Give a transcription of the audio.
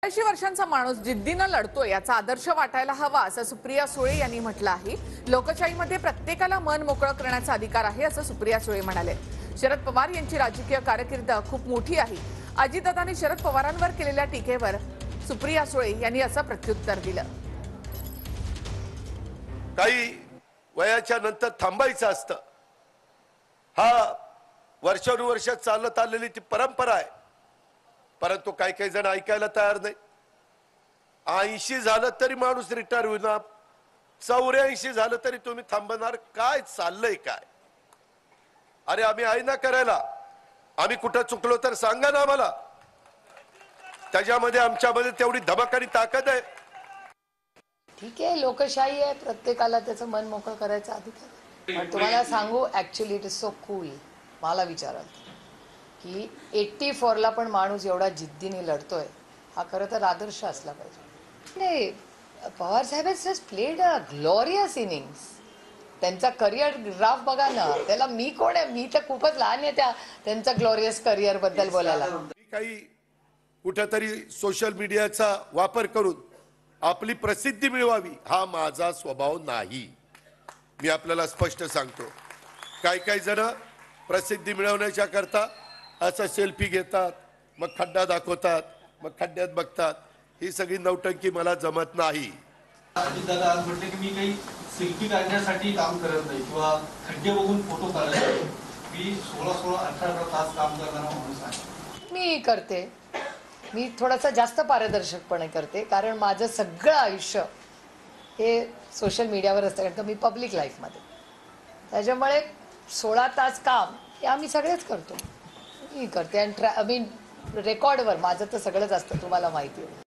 80 वर्षांचा माणूस जिद्दीनं लढतो याचा आदर्श वाटायला हवा असं सुप्रिया सुळे यांनी म्हटलं आहे। लोकशाहीमध्ये प्रत्येकाला मन मोकळं करण्याचा अधिकार आहे असं सुप्रिया सुळे म्हणाले। शरद पवार यांची राजकीय कारकीर्द खूप मोठी आहे। अजितदादांनी शरद पवारांवर केलेल्या टीकेवर सुप्रिया सुळे यांनी असं प्रत्युत्तर दिलं। काही वयाच्या नंतर थांबायचं असतं। हा वर्षानुवर्ष चालत आलेली ती परंपरा आहे, परंतु काही काही जण ऐकायला तयार नाही। 80 झालं तरी माणूस रिटायर होणार, 84 झालं तरी तुम्ही थांबणार, काय चाललंय काय? अरे आम्ही आहे ना करायला, आम्ही कुठं चुकलो तर सांगा ना आम्हाला। त्याच्यामध्ये आमच्यामध्ये तेवढी धमक आणि ताकद आहे। ठीक आहे, लोकशाही आहे, प्रत्येकाला त्याचं मन मोकळं करायचा अधिकार आहे। पण तुम्हाला सांगू, actually it is so cool, मला विचाराल की 84 ला पण माणूस एवढा जिद्दीने लढतोय, हा खरं तर आदर्श असला पाहिजे। नाही, पवार साहेब has played a glorious innings. त्यांचा करिअर ग्राफ बघा ना, त्याला मी कोण आहे? मी तर खूपच लहान आहे त्यांचा ग्लोरियस करिअर बद्दल बोलायला। काही कुठेतरी सोशल मीडियाचा वापर करून आपली प्रसिद्धी मिळवावी हा माझा स्वभाव नाही। मी आपल्याला स्पष्ट सांगतो, काही जण प्रसिद्धी मिळवण्याच्या करता असं सेल्फी घेतात, मग खड्डा दाखवतात, मग खड्ड्यात बघतात। ही सगळी नौटंकी मला जमत नाही। अजितदादा आज म्हटले की मी काही सेल्फी काढण्यासाठी काम करत नाही किंवा खड्डे बघून फोटो काढत नाही। मी 16-18 तास काम करणारा माणूस आहे। मी करते, मी थोडासा जास्त पारदर्शकपणे करते, कारण माझं सगळं आयुष्य हे सोशल मीडियावर असतं, कारण का मी पब्लिक लाईफमध्ये। त्याच्यामुळे 16 तास काम हे आम्ही सगळेच करतो, मी करते। आणि रेकॉर्डवर माझं तर सगळंच असतं, तुम्हाला माहिती आहे।